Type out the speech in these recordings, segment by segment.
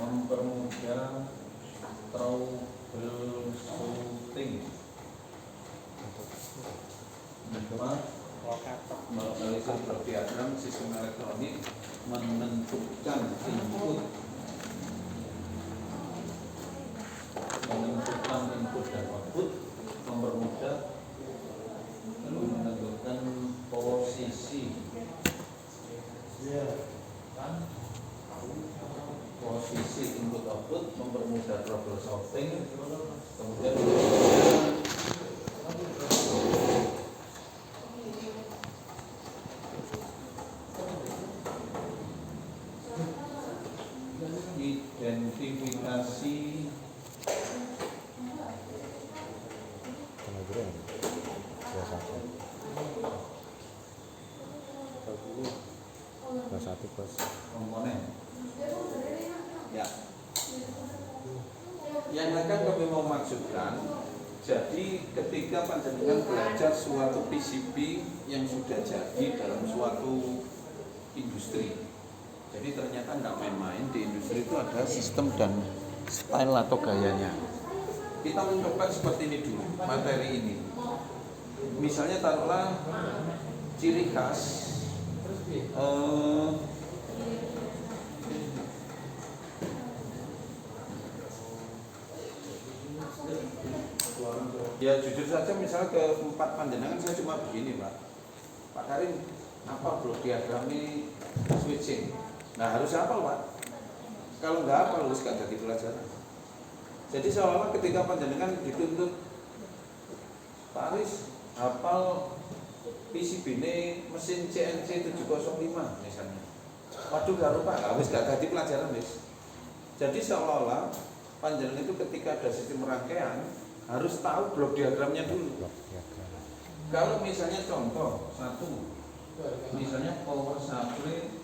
mempermudah troubleshooting. Menganalisis blok diagram sistem elektronik, menentukan input dan output, mempermudah menentukan posisi input output, mempermudah troubleshooting, kemudian identifikasi komponen. Ya. Yang akan kami mau maksudkan, jadi ketika panjenengan belajar suatu PCB yang sudah jadi dalam suatu industri, jadi ternyata nggak main-main, di industri itu ada sistem dan style atau gayanya. Kita mencoba seperti ini dulu, materi ini. Misalnya taruhlah ciri khas ya jujur saja, misalnya ke 4 panjenengan saya cuma begini, Pak Karim, apa blok diagram ini switching? Nah harus hafal, Pak. Kalau nggak hafal harus gak jadi pelajaran. Jadi seolah-olah ketika panjenengan dituntut, Pak Aris hafal PCB ini mesin CNC 705 misalnya. Waduh gak lupa, harus gak jadi pelajaran, Miss. Jadi seolah-olah panjenengan itu ketika ada sistem rangkaian harus tahu blok diagramnya dulu. Kalau misalnya contoh satu, misalnya power supply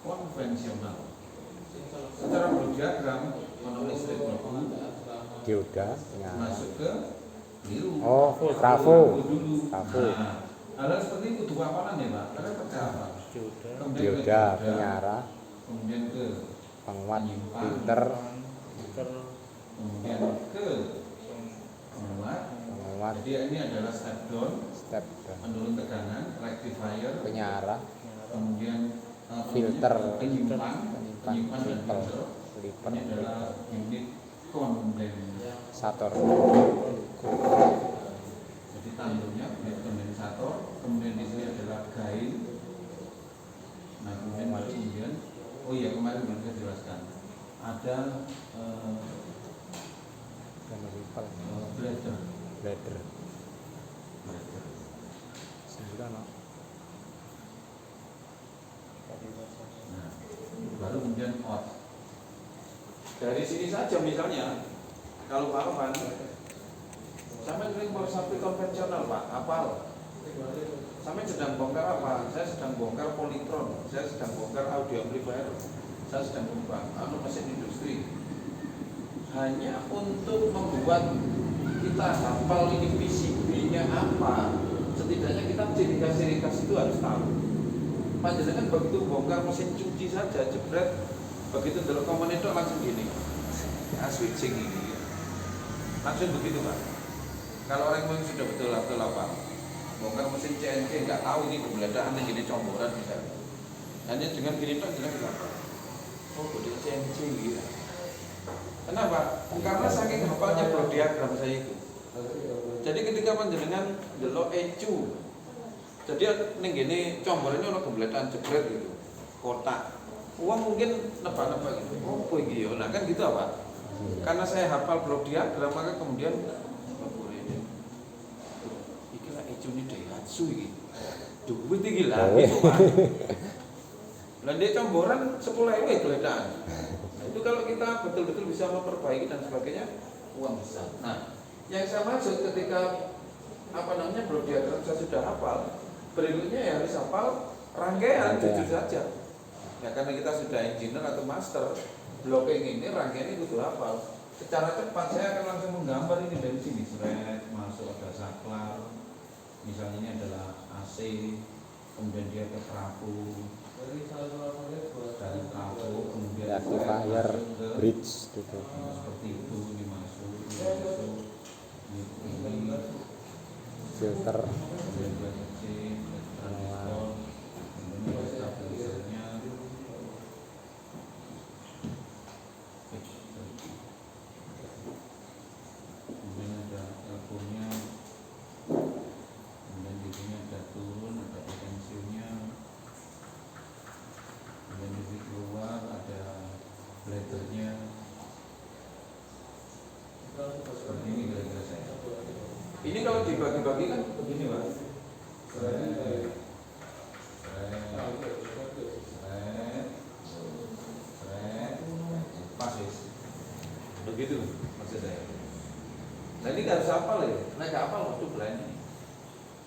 konvensional, secara blok diagram ono listrik mlebu, dioda masuk ke biru. Oh, trafo. Nah, hal seperti itu kudu hafalan ya, Pak. Karena kerja apa? Dioda, penyara, kemudian ke penguat, filter, kemudian ke penguat. Jadi ini adalah step down, menurun tekanan, rectifier, penyara, kemudian filter, penyimpan dan liper, ini adalah unit kondensator. Jadi tanduknya unit kondensator, kemudian di sini adalah gain. Nah kemudian oh iya, kemarin belum saya jelaskan ada bladder. Nah, baru kemudian out. Dari sini saja misalnya, kalau Pak Afan, sampai sering power supply konvensional, Pak, apal. Sampai sedang bongkar apa? Saya sedang bongkar polytron, saya sedang bongkar audio amplifier, saya sedang bongkar mesin industri. Hanya untuk membuat kita hafal ini PCB-nya apa, setidaknya kita ciri khas itu harus tahu. Panjenengan begitu bongkar mesin cuci saja, jebret, begitu delok komponen itu langsung gini, switching ini, langsung begitu, Pak. Kalau orang yang sudah betul-betul apa, bongkar mesin CNC nggak tahu ini keberadaan gini comboran misalnya, hanya dengan gini tuh jelas apa? Oh, kode CNC gitu. Kenapa? Karena saking hafalnya blok diagram saya itu. Jadi ketika panjenengan delok ECU, jadi ning gini comborannya ono keberadaan jebret gitu, kotak. Uang mungkin nebak-nebak gitu. Oh, iki yo. Nah kan gitu apa? Karena saya hafal blok diagram, maka kemudian iki lah ECU ini Daihatsu iki. Duit iki lah. Lah dia comboran 10.000 geledakan. Nah, itu kalau kita betul-betul bisa memperbaiki dan sebagainya, uang besar. Nah, yang saya maksud ketika blok diagram saya sudah hafal, berikutnya ya harus hafal rangkaian, jujur saja. Ya karena kita sudah engineer atau master, blocking ini rangkaian ini kudu hafal. Secara cepat saya akan langsung menggambar ini dari sini, seret masuk ada saklar, misalnya ini adalah AC, kemudian dia ke trafo, dari trafo kemudian rectifier, masuk ke bridge gitu. seperti itu, ini masuk ini Filter kemudian transistor, kemudian stabilizernya, kemudian ada elbow-nya, kemudian di sini ada turun, ada potensinya, kemudian di sini keluar ada bladdernya, seperti ini kira-kira saya. Ini kalau dibagi-bagi kan begini Pak. Pas ya. Begitu maksud saya. Nah ini harus hafal ya. Nah nggak hafal waktu blind.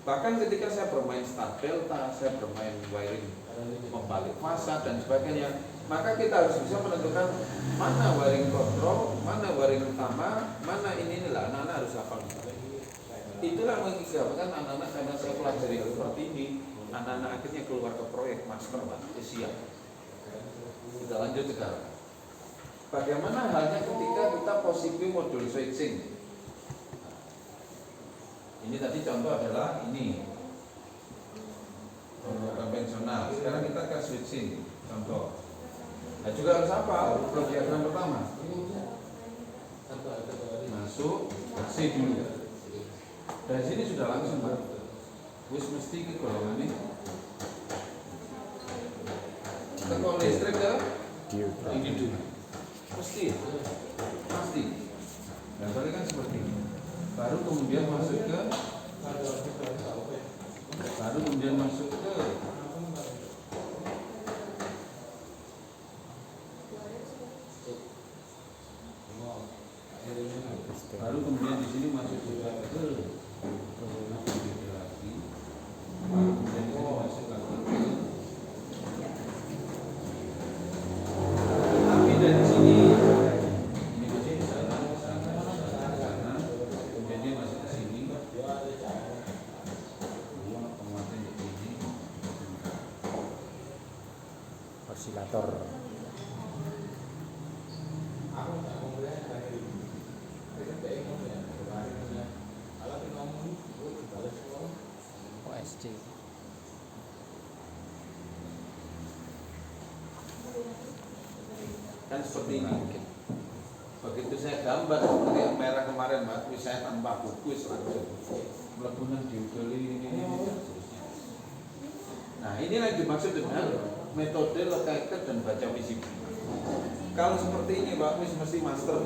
Bahkan ketika saya bermain start delta, saya bermain wiring membalik fasa dan sebagainya, maka kita harus bisa menentukan mana wiring kontrol, mana wiring utama, mana ini lah. Anak-anak harus hafal. Itulah mengizinkan anak-anak karena saya pelajari seperti ini, anak-anak akhirnya keluar ke proyek master Pak, siap. Kita lanjut sekarang. Bagaimana halnya ketika kita posisi modul switching? Ini tadi contoh adalah ini konvensional. Sekarang kita ke switching contoh. Nah juga harus apa? Blok diagram pertama. Masuk C dulu. Dari sini sudah langsung Pak. Wis mesti ke golongan ini. Teko listrik ke ini dulu. Mesti. Pasti. Dan tadi kan seperti ini. Baru kemudian masuk ke baru kemudian di sini masuk juga ke lagi. Baru kemudian di sini masuk lagi ke tapi dari sini ini masih di sana, kemudian dia masuk ke sini. osilator. OSC. Kan seperti ini. Begitu saya gambar seperti yang merah kemarin Mas, saya tanpa buku langsung melebunan diudoli ini dan seterusnya. Nah inilah yang dimaksud dengan metode locator dan baca PCB. Kalau seperti ini Pak, mesti master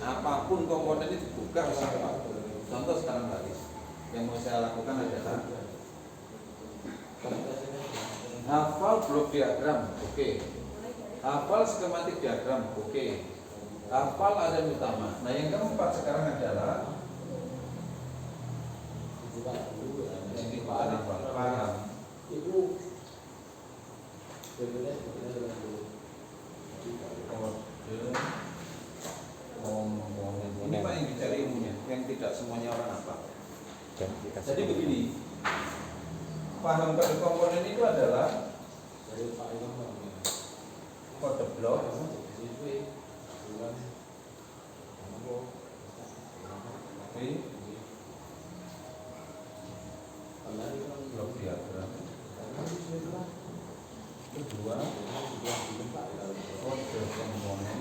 apapun komponen itu buka sama. Contoh sekarang tadi yang mau saya lakukan adalah hafal blok diagram, oke. Hafal skematik diagram, oke. Hafal aliran utama. Nah yang keempat sekarang adalah ini paham. Ini Pak yang dicari ilmunya, yang tidak semuanya orang apa. Jadi begini, paham kode komponen itu adalah kode blok, blok diagram, kedua kode komponen,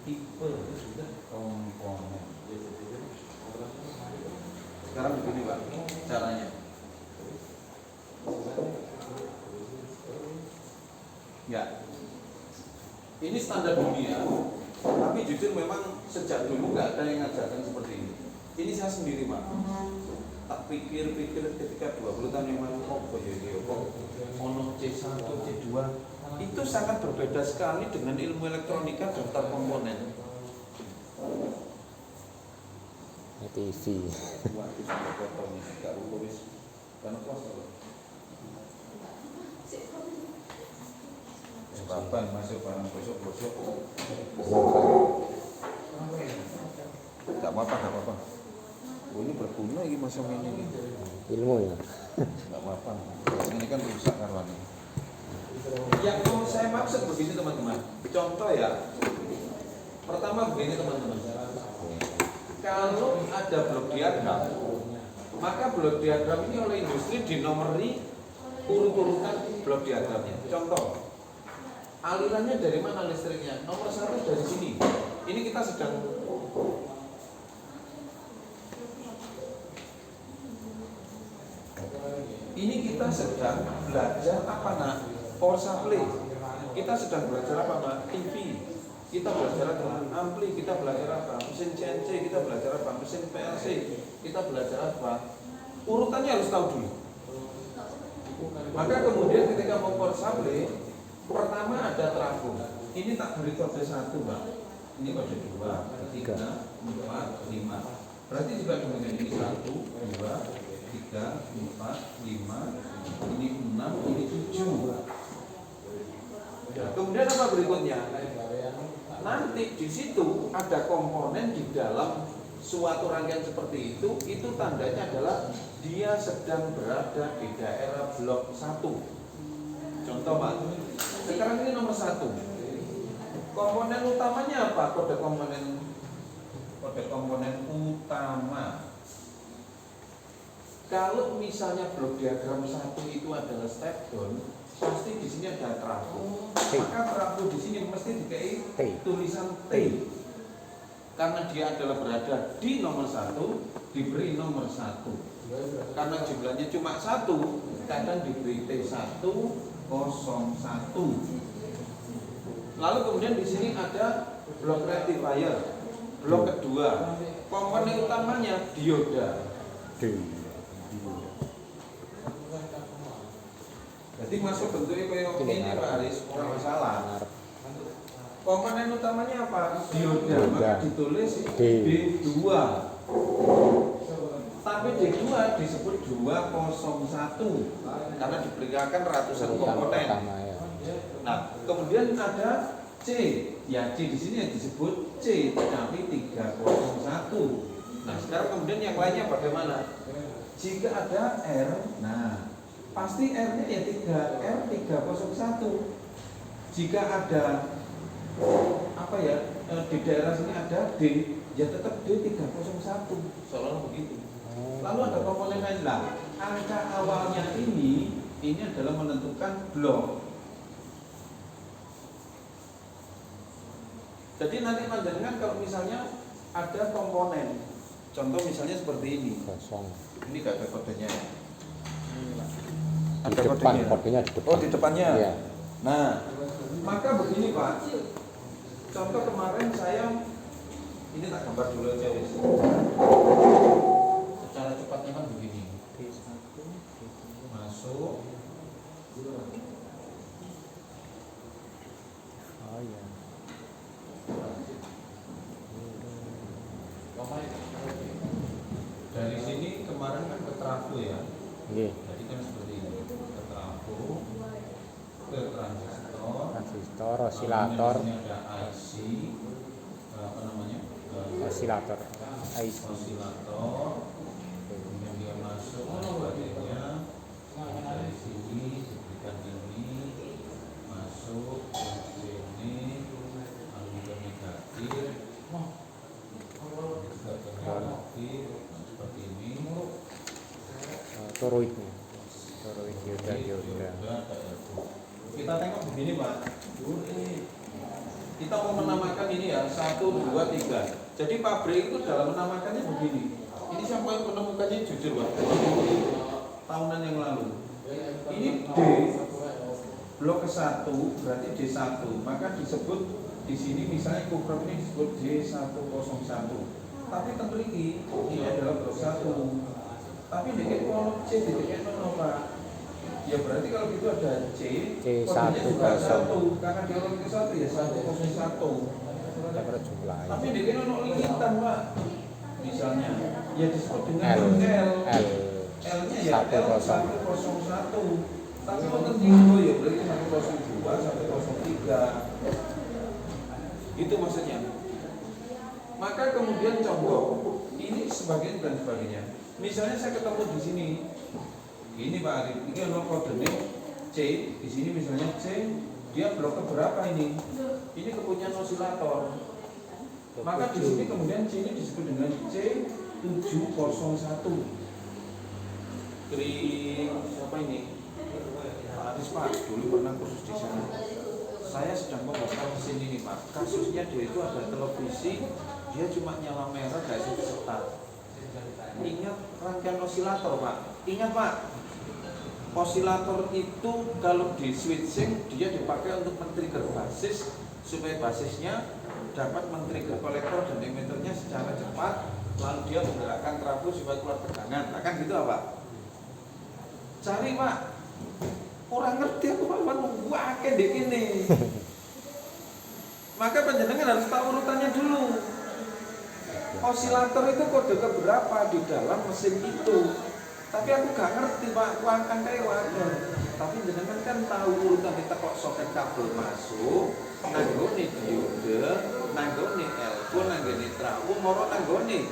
tipe komponen. Sekarang begini Pak caranya. Ya, ini standar dunia, tapi jujur memang sejak dulu nggak ada yang ngajarkan seperti ini. Ini saya sendiri Pak. Tak pikir-pikir ketika 20 tahun yang lalu kok ono C1, C2 itu sangat berbeda sekali dengan ilmu elektronika daftar komponen. TV. Wah, itu sudah potong nih, gak lurus. Karena kos loh. Sebabkan masuk barang besok-besok. Nggak apa-apa, nggak apa-apa. Oh, ini berguna ini masuk ini. Ilmu ya. Nggak apa-apa. Ini kan rusak karwane. Yang mau saya maksud begini teman-teman. Contoh ya. Pertama begini teman-teman. Kalau ada blok diagram, maka blok diagram ini oleh industri dinomori urut-urutan blok diagramnya. Contoh, alirannya dari mana listriknya? Nomor 1 dari sini. Ini kita sedang belajar apa nak? Power supply. Kita sedang belajar apa nak? TV. Kita belajar apa? Ampli. Kita belajar apa? Mesin CNC. Kita belajar apa? Mesin PLC. Kita belajar apa? Urutannya harus tahu dulu. Maka kemudian ketika mau power supply, pertama ada trafo. Ini tak beri kode 1, Mbak. Ini kode 2, 3, 4, 5. Berarti juga kemudian ini 1, 2, 3, 4, 5, ini 6, ini 7. Nah, kemudian apa berikutnya? Nanti di situ ada komponen di dalam suatu rangkaian seperti itu tandanya adalah dia sedang berada di daerah blok 1. Contoh Pak, sekarang ini nomor 1. Komponen utamanya apa? Kode komponen utama. Kalau misalnya blok diagram 1 itu adalah step down, pasti di sini ada trafo. Maka trafo di sini mesti dikai tulisan T. Karena dia adalah berada di nomor 1, diberi nomor 1. Karena jumlahnya cuma 1, kadang diberi T1, 01. Lalu kemudian di sini ada blok rectifier. Blok kedua, komponen utamanya dioda. Jadi masuk bentuknya kayak ini Pak Aris, kurang masalah. Komponen utamanya apa? Dioda, maka ditulis D2. Tapi D2 disebut 201 karena diberikan ratusan komponen. Nah, kemudian ada C. Ya C di sini yang disebut C, tapi 301. Nah, sekarang kemudian yang lainnya bagaimana? Jika ada R, nah pasti R-nya ya 3, R301. Jika ada apa ya, di daerah sini ada D, ya tetap D301. Seolah begitu. Lalu ada komponen lain lah. Angka awalnya ini adalah menentukan blok. Jadi nanti panjenengan kalau misalnya ada komponen, contoh misalnya seperti ini. Kosong. Ini gak ada kodenya ya? Di depan, kodenya di depan. Oh di depannya? Iya. Nah, maka begini Pak. Contoh kemarin saya, ini tak gambar dulu aja ya. Secara cepatnya kan begini. Masuk. Oh iya. Dari sini kemarin kan ke trafo ya. Iya. Jadi kan seperti ini. Ke trafo, ke Transistor, osilator. Ini ada IC, apa namanya? Osilator. IC. Osilator. Kemudian dia masuk baterainya. Dari sini diberikan ini masuk ke sini, lalu ke negatif. Seperti ini. Toroidnya. Toroid dioda. Kita tengok begini Pak. Kita mau menamakan ini ya 1, 2, 3. Jadi pabrik itu dalam menamakannya begini. Ini siapa yang menemukannya jujur Pak? Tahunan yang lalu. Ini D blok ke-1 berarti D1. Maka disebut di sini misalnya kuprom ini disebut D101. Tapi tentu ini adalah blok 1. Tapi dikit kolom C dikit nol Pak. Ya berarti kalau gitu ada C, kodenya juga 1 karena dia kolom ke-1 ya 101. Tapi dikit nol lingitan Pak. Misalnya ya disebut dengan L. L-nya ya L101. Tapi konten tinggi ya berarti 102, 103. Itu maksudnya. Maka kemudian contoh, ini sebagian dan sebagainya. Misalnya saya ketemu di sini, ini Pak Arif, ini adalah kodenya C, di sini misalnya C, dia blok keberapa ini? Ini kepunyaan osilator. Maka di sini kemudian C ini disebut dengan C701. Kering apa ini? Pak Aris Pak, dulu pernah kursus di sana. Saya sedang membongkar mesin ini Pak. Kasusnya dia itu ada televisi, dia cuma nyala merah, gak bisa start. Ingat rangkaian osilator Pak. Ingat Pak, osilator itu kalau di switching dia dipakai untuk men-trigger basis supaya basisnya dapat men-trigger kolektor dan emitornya secara cepat, lalu dia menggerakkan trafo supaya keluar tegangan. Nah kan gitu apa? Cari Pak. Orang ngerti aku Pak, nunggu akeh dek ini. Maka panjenengan harus tahu urutannya dulu. Osilator itu kode keberapa di dalam mesin itu. Tapi aku gak ngerti Pak, angka kayak wajar. Tapi jenengan kan tahu urutan kita kok soket kabel masuk, nanggone diode, nanggone elko, nanggone trafo, moro nanggone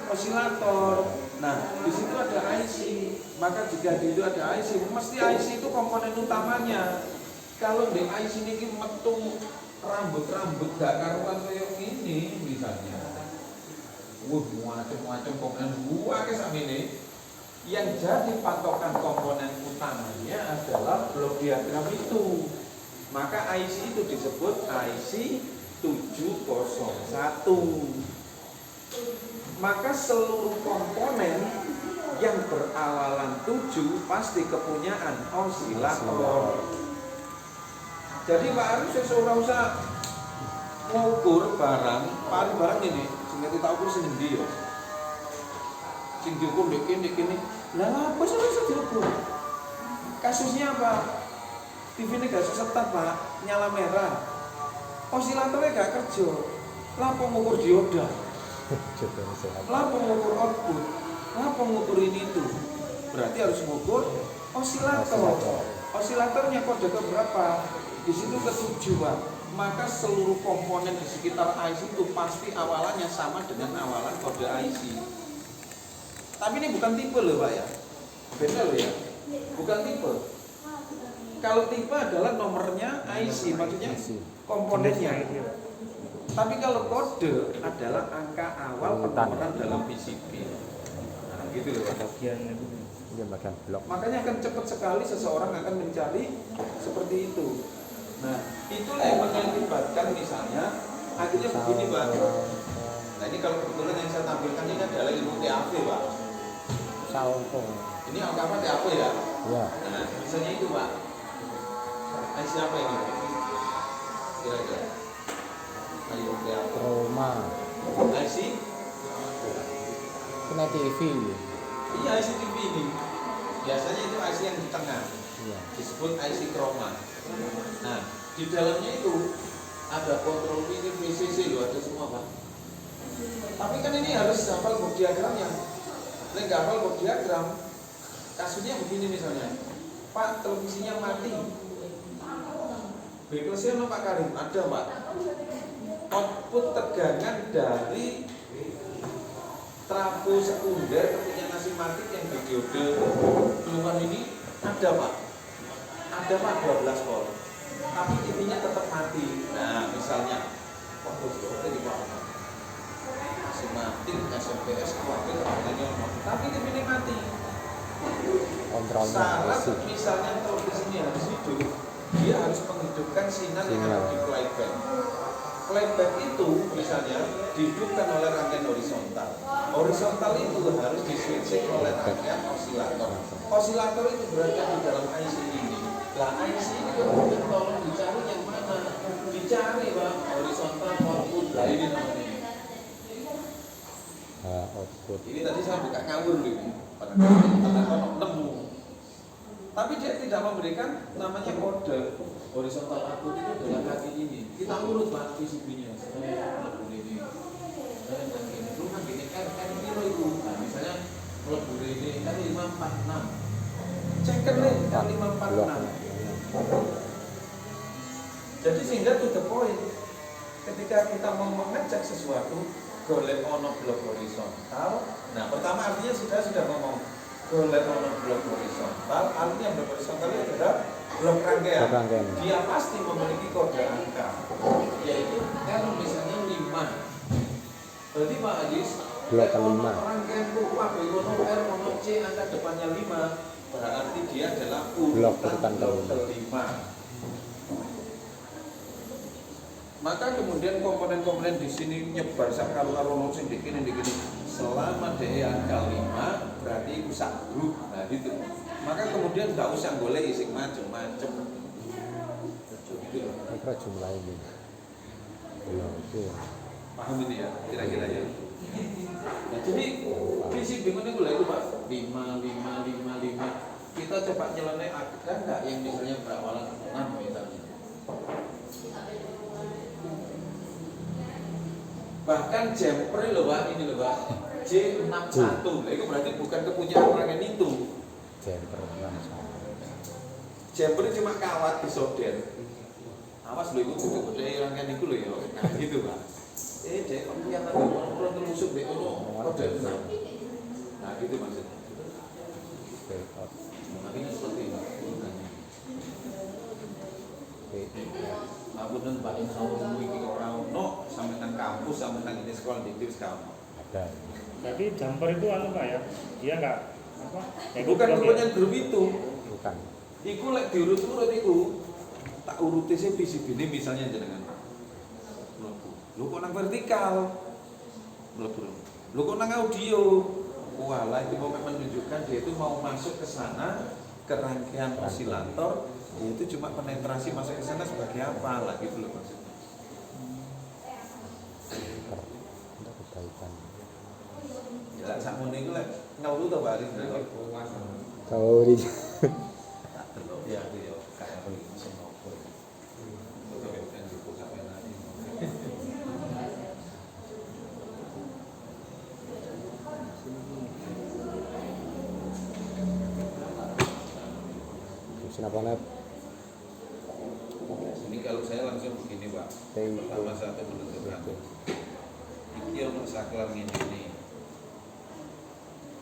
osilator. Nah, di situ ada IC. Maka jika di situ ada IC, mesti IC itu komponen utamanya. Kalau di IC ini metu rambut-rambut gak karuan kayak ini misalnya. Macam-macam komponen buah kayak ini. Yang jadi patokan komponen utamanya adalah blok diagram itu. Maka IC itu disebut IC 701. Maka seluruh komponen yang berawalan 7 pasti kepunyaan osilator. Jadi Pak Arif seseorang usah ngukur barang, barang ini, sehingga kita ukur sendiri ya. Sing diukur dikini. Lah apa sih bisa diukur? Kasusnya apa? TV ini gak setat Pak, nyala merah. Osilatornya gak kerja. Lah pengukur dioda. Lah pengukur output. Lah pengukur ini itu. Berarti harus mengukur osilator. Osilatornya kode ke berapa? Di situ ke-7 Pak. Maka seluruh komponen di sekitar IC itu pasti awalannya sama dengan awalan kode IC. Tapi ini bukan tipe loh Pak ya. Beda loh ya. Bukan tipe. Kalau tipe adalah nomornya IC, maksudnya komponennya. Tapi kalau kode adalah angka awal penomoran dalam PCB. Nah, gitu loh Pak. Bagian blok. Makanya akan cepat sekali seseorang akan mencari seperti itu. Nah, itulah yang mengakibatkan misalnya akhirnya begini Pak. Nah ini kalau kebetulan yang saya tampilkan ini adalah ilmu TAV Pak. Salto. Ini apa TAV ya? Ya. Nah, misalnya itu Pak. IC apa ini? Kira-kira. Ayo TAV. Roma. IC? Kena TV. Iya IC TV ini. Biasanya itu IC yang di tengah. Iya. Disebut IC chroma. Nah, di dalamnya itu ada kontrol ini VCC loh, ada semua Pak. Tapi kan ini harus hafal blok diagramnya. Nek nggak hafal blok diagram, kasusnya begini misalnya, Pak televisinya mati. Beklesnya no Pak Karim, ada Pak. Output tegangan dari trafo sekunder kepunyaan asimatik yang di diode keluar ini ada Pak. Ada Pak 12 volt. Tapi TV-nya tetap mati. Nah, misalnya waktu di bawah asimatik SMPS kuatir tapi TV-nya mati. Kontrolnya Syarat IC. misalnya televisinya harus hidup, dia harus menghidupkan sinyal yang ada di playback. Playback itu misalnya dihidupkan oleh rangkaian horizontal. Horizontal itu harus diswitching oleh rangkaian osilator. Osilator itu berada di dalam IC ini. Lah IC ini kemudian tolong dicari yang mana? Dicari Pak, horizontal output. Nah ini namanya. Output. Ini tadi saya buka ngawur dulu. Padahal nemu. Tapi dia tidak memberikan namanya kode. Horizontal output itu adalah kaki ini. Kita urut Pak PCB-nya. Melebur ini. Dan ini. Lu kan gini R kilo itu. Nah misalnya melebur ini R546. Ceker nih R546. Jadi sehingga to the point. ketika kita mau mengajak sesuatu golek ono blok horizontal. Nah, pertama artinya sudah ngomong golek ono blok horizontal. Artinya blok horizontal itu adalah blok rangkaian. Dia pasti memiliki kode angka, yaitu R misalnya 5. Berarti Pak Ajis, blok kelima. Rangkaian rupa ono R ono C angka depannya 5, berarti dia adalah Blok urutan urutan blok kelima. Maka kemudian komponen-komponen di sini nyebar sak karo-karo sing dikini. Selama DE angka 5 berarti itu sak grup. Nah gitu. Maka kemudian nggak usah golek ising macem-macem. Gitu. Berapa jumlah ini? Belum itu. Paham ini ya, kira-kira ya. Nah, jadi prinsip bingung itu lah itu Pak. 5, 5, 5, 5. Kita coba nyeleneh ada nggak yang misalnya berawalan 6 misalnya. Bahkan jumper loh Pak, ini loh Pak, J61, nah, itu berarti bukan kepunyaan orang yang itu. Jumper 61. Jumper cuma kawat di solder. Awas loh, itu gede-gede rangkaian itu loh ya, nah gitu Pak. Dia kelihatan orang terusuk deh, kode 6. Nah gitu maksudnya. Makanya seperti itu. Aku dan Pak Insya Allah ini orang sampai nang kampus, sampai nang ini sekolah di kamu. Ada. Tapi jumper itu anu Pak ya, dia nggak apa? Ya, Bukan kepunyaan grup itu. Bukan. Iku lek diurut-urut iku tak uruti sih PCB ini misalnya jenengan. Lu kok nang vertikal? Lu kok nang audio? Walah itu mau menunjukkan dia itu mau masuk ke sana ke rangkaian osilator, itu cuma penetrasi masuk ke sana sebagai apa lah gitu loh maksudnya. Untuk kebaikan. Ya sakmono iku lek ngeluh to Pak Arif. Tahu di Tak delok ya aku ya kayak senopo. Kok kan cukup sampai nanti. Kenapa nap? Ini kalau saya langsung begini Pak. Pertama satu menentukan. Iki ono saklar ngene.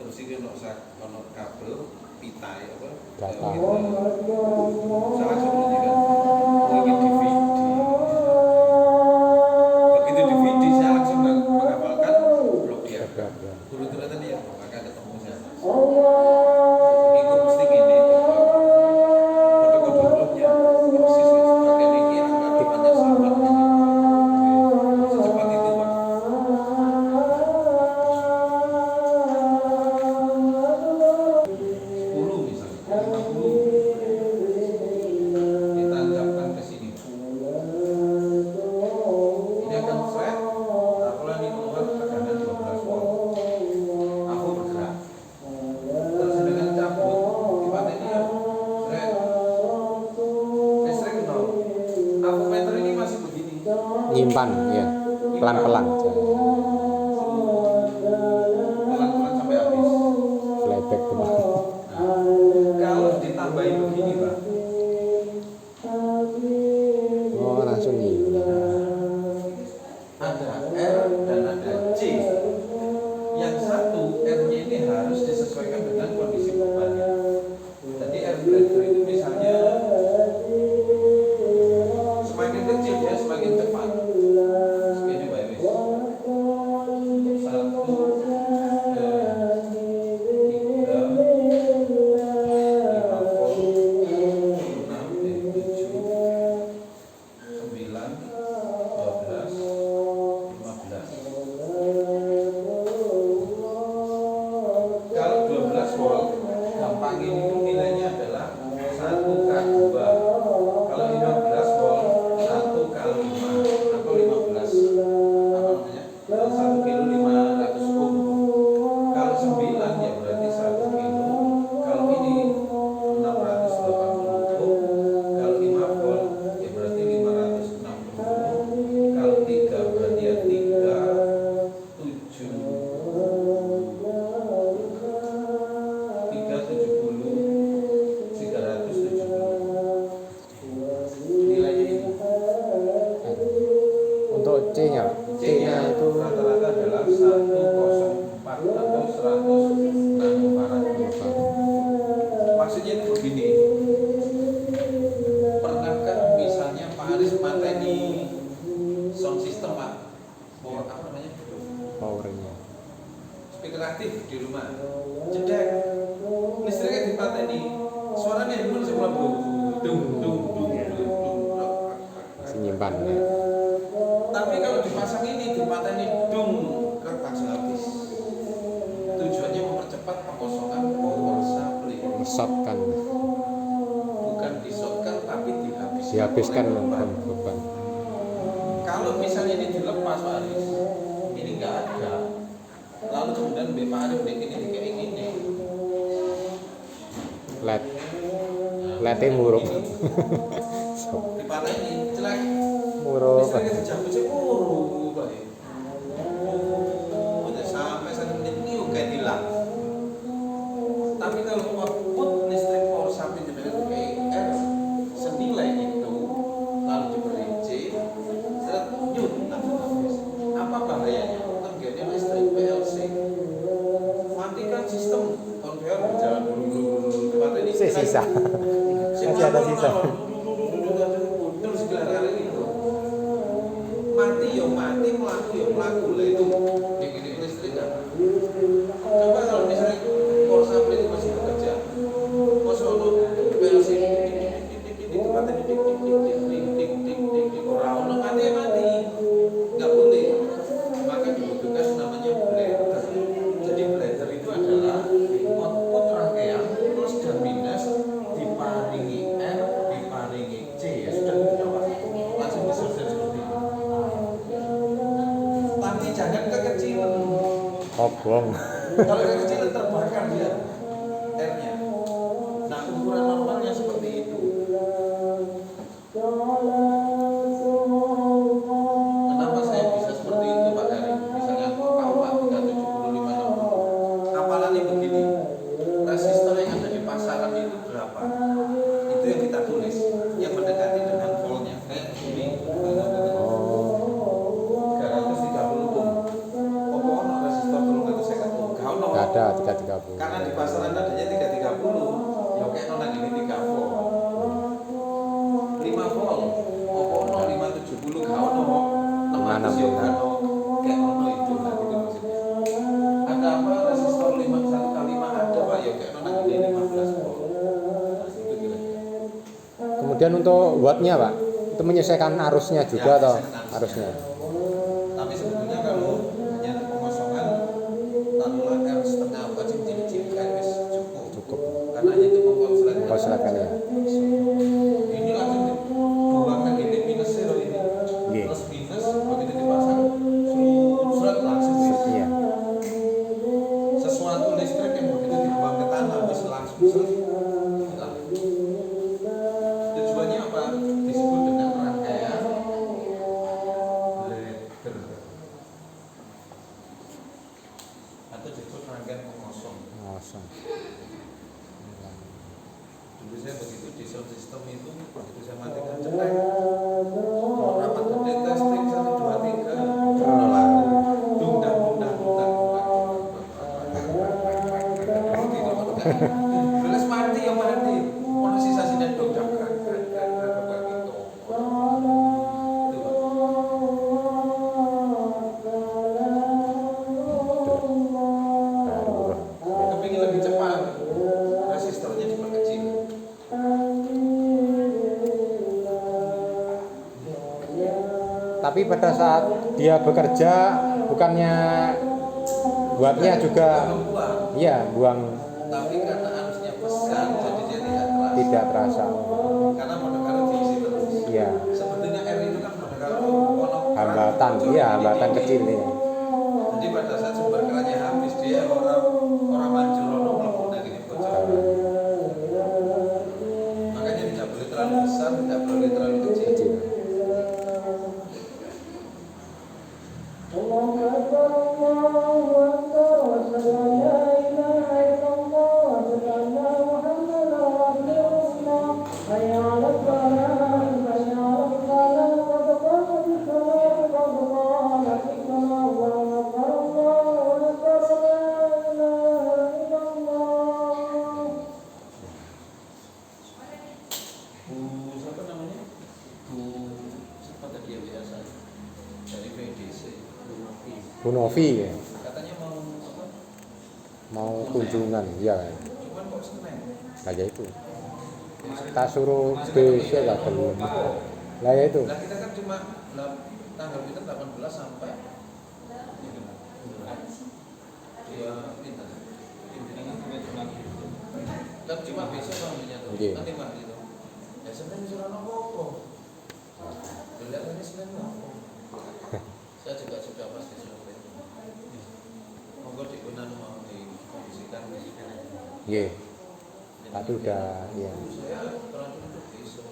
Terus iki ono kabel pita apa? Data. Saya langsung menunjukkan. Oh ini DVD. Begitu DVD saya langsung menghafalkan blok diagram. Turut-turutan ya, maka ketemu saya. Ini kok mesti gini. Kode-kode bloknya persis bagian ini angka depannya sama. Secepat itu Pak. 10 misalnya, 50 ditancapkan ke sini. Ini akan flat, taruhlah ini keluar tekanan 12 volt. Aku bergerak. Terus dengan cabut, dipateni ya, flat. Listrik nol. Aku meter ini masih begini. Nyimpan, ya. Pelan-pelan. Pelan-pelan sampai habis. Playback teman. Kalau ditambahin begini Pak, Oh langsung nih. ada R dan ada C. Yang satu R-nya ini harus disesuaikan dengan kondisi bebannya. Jadi R breaker itu misalnya semakin kecil dia semakin cepat. Ini Pak Iwis. 1, 2, 3, 5 volt, 6, 7, 9, 12, 15. Kalau 12 volt, gampangin itu nilainya adalah 1K2. Kalau 15 volt, 1K5 atau 15 apa namanya? 1 kilo 500 ohm. Kalau 9 ya berarti 1 kilo. Kalau ini 680 ohm. Kalau 5 volt ya berarti 560 ohm. Kalau 3 berarti ya 370 nilainya ini. Untuk itu rata-rata adalah 104 atau 100 nanofarad. Maksudnya itu begini, pernahkah misalnya Pak Aris mateni sound system Pak, apa namanya, powernya. speaker aktif di rumah, jedek, listriknya dipateni, suaranya handphone semua dung dung dung dung dung. Masih nyimpan ya. Tapi kalau dipasang ini dipateni dung, kan langsung habis. Tujuannya mempercepat pengosongan power supply. Mesotkan, Bukan disotkan tapi dihabiskan. dihabiskan oleh beban. beban. Kalau misalnya ini dilepas Pak Aris, ini nggak ada. Lalu kemudian Pak Aris bikin ini kayak gini. Lete muruk. Dipateni, jelek. Muruk. Listriknya dicabut sih muruk Pak. Udah sampai 1 menit ini udah hilang. Tapi kalau output listrik power supply dengan KR senilai itu, lalu diberi C, nyut langsung habis. Apa bahayanya? Terjadi listrik PLC. Matikan sistem konveyor berjalan dulu ini Sisa. Masih ada sisa. terus gelar itu mati yo mati, melaku yo melaku lah itu ini listrik kan. Coba kalau misalnya power supply itu masih bekerja, masuk lu PLC orang mati, nggak boleh. Maka dibutuhkan namanya blender. Jadi blender itu adalah output rangkaian plus dan minus diparingi R diparingi C, ya sudah gitu Pak. Langsung disortir seperti itu. Tapi jangan kekecilan. Obong. Kalau kekecilan terbakar dia R-nya. Nah ukuran normalnya seperti itu. Kenapa saya bisa seperti itu Pak Dari? Misalnya KUA 375/60. Apalannya begini, resistor yang ada di pasaran itu berapa? Itu yang kita tulis, yang mendekati dengan voltnya. Kayak ini, 330 ohm. Apa ono resistor 350 ohm? Gak ono. Gak ada 330. Karena di pasaran adanya 330, ya kayak nona gini 3 volt. 5 volt, apa ono 570 gak ono. 600 ya gak ono. Kayak ono itu lah gitu maksudnya. Ada apa resistor 1 kali 5 ada Pak ya kayak nona gini 15 volt. Itu kira-kira. Kemudian untuk wattnya Pak, itu menyesuaikan arusnya juga Ya, atau menyesuaikan arusnya? Tapi sebetulnya kalau hanya untuk pengosongan taruhlah R setengah apa cincin-cincin kan wis cukup. Cukup. Karena itu mengkonsletkan. Konsletkan ya. Ini langsung dibuangkan ini minus zero ini. Iya. Plus minus begitu dipasang surat langsung Iya. sesuatu listrik yang begitu dibuang ke tanah wis langsung hilang. Tujuannya apa? Disebut dengan rangkaian ladder atau disebut rangkaian pengosong. Kosong. Dulu saya begitu di sound system itu begitu saya matikan jelek. Mau rapat gede testing 1 2 3 dundang. Beres mati ya mati. Ono sisa sinan dundang gitu. Baru. Kepingin lebih cepat, resistornya diperkecil. Tapi pada saat dia bekerja bukannya wattnya juga Buang. iya buang, Tapi karena arusnya besar, jadi dia tidak terasa. Karena modal diisi terus. Iya. Sebetulnya R itu kan modal ono Hambatan, iya hambatan kecil ini. Jadi pada saat sumber kerannya habis dia orang manjur ono mlebu nang gini bocor. Makanya tidak boleh terlalu besar, tidak boleh terlalu kecil. Kecil. Bu Novi ya. Katanya mau apa? Mau kunjungan, iya. Cuman kok Senin? Lah ya itu. Kita suruh besok ya belum. Lah ya itu. Lah kita kan cuma tanggal kita 18 sampai dua pinter. Kan cuma besok namanya tuh. Iya. Nanti mah gitu. Ya Senin suruh apa? Lihat ini Senin apa? Saya juga sudah pasti survei. Monggo digunakan mau dikondisikan. Iya. Tapi udah ya. Saya terakhir itu besok.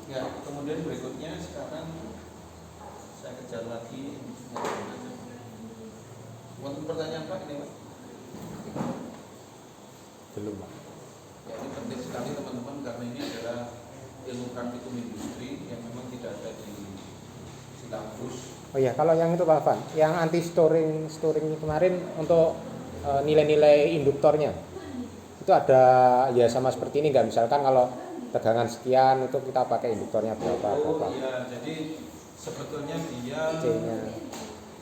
Ya, kemudian berikutnya sekarang saya kejar lagi. Wonten pertanyaan Pak ini Pak? Belum, Pak. Ya, ini penting sekali teman-teman karena ini adalah ilmu praktikum industri yang memang tidak ada di kampus. Oh iya, kalau yang itu Pak Van, yang anti storing kemarin untuk nilai-nilai induktornya itu ada ya sama seperti ini nggak, misalkan kalau tegangan sekian itu kita pakai induktornya berapa? Oh iya, jadi sebetulnya dia C-nya.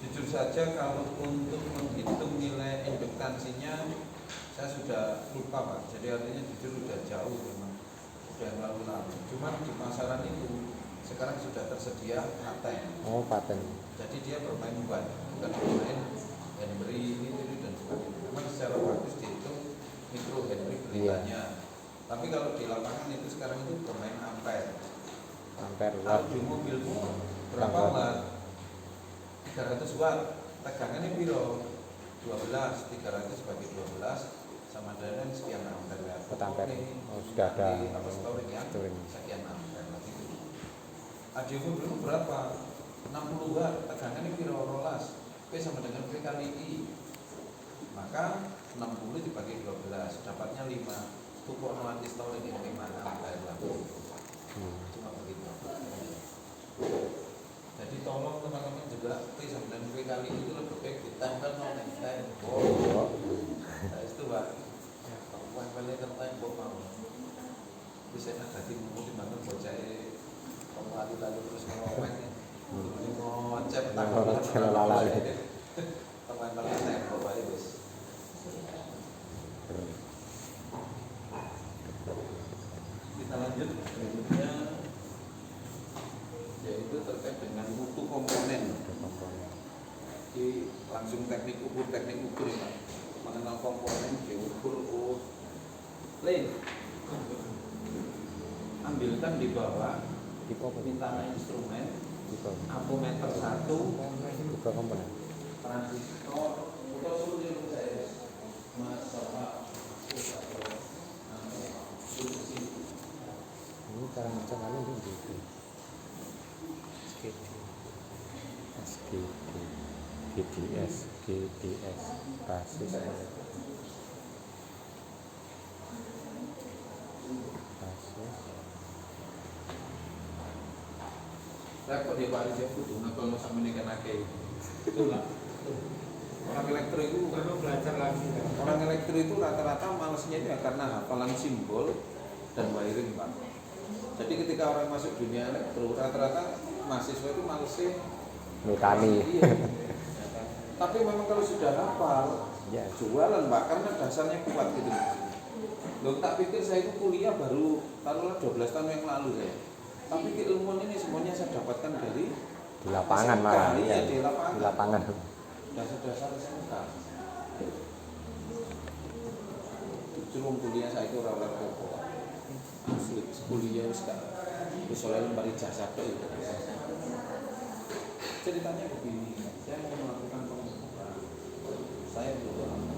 jujur saja kalau untuk menghitung nilai induktansinya saya sudah lupa Pak. Jadi artinya jujur sudah jauh memang, sudah lalu-lalu. Cuman di pasaran itu sekarang sudah tersedia paten. Oh, paten. Jadi dia bermain bukan bermain Henry ini dan sebagainya. Memang secara bagus dihitung mikro Henry beritanya. Tapi kalau di lapangan itu sekarang itu bermain ampere. Ampere Kalau watt. di mobilmu berapa watt? 300 watt. Tegangannya piro? 12, 300 bagi 12 sama dengan sekian ampere. Watt ampere. Oh, sudah ada apa storing ya? storing. Sekian ampere gitu. Adiomu dulu berapa? 60 watt. Tegangannya piro? 12. P sama dengan P kali I. Maka 60 dibagi 12 dapatnya 5. Itu kok nanti storing yang 5 ampere lah. Cuma begitu. Jadi tolong teman-teman juga P sama dengan P kali I itu lebih baik ditempel noleng tembok. Nah itu Pak, tempelnya ke tembok mau. Bisa tadi mau dibangun bocah lalu terus ngomong ini ngocep tangan tempelnya tembok Pak wis. Kita lanjut berikutnya, yaitu terkait dengan mutu komponen. Jadi langsung teknik ukur ya Pak. Mengenal komponen diukur lain. Ambilkan di bawah minta instrumen ampometer 1 buka komponen. transistor atau sulit saya masalah Ini cara mencengkali itu GDS basis saya kok dia Pak Rizal kudu kalau sama ini kena kayak itu lah. Orang elektro itu perlu belajar lagi. Orang elektro itu rata-rata malesnya itu ya karena hafalan simbol dan wiring Pak. Jadi ketika orang masuk dunia elektro rata-rata mahasiswa itu malesnya mekani. Iya. Tapi memang kalau sudah hafal Ya. jualan Pak karena dasarnya kuat gitu. Loh tak pikir saya itu kuliah baru taruhlah 12 tahun yang lalu saya. Tapi keilmuan ini semuanya saya dapatkan dari Di lapangan malah. Iya, Ya. di lapangan. Di lapangan. Dasar-dasar SMK. Sebelum kuliah saya itu orang-orang kok asli kuliah sekarang. Soalnya lembar ijazah itu. Ceritanya begini, saya mau melakukan pengukuran. Saya berdoa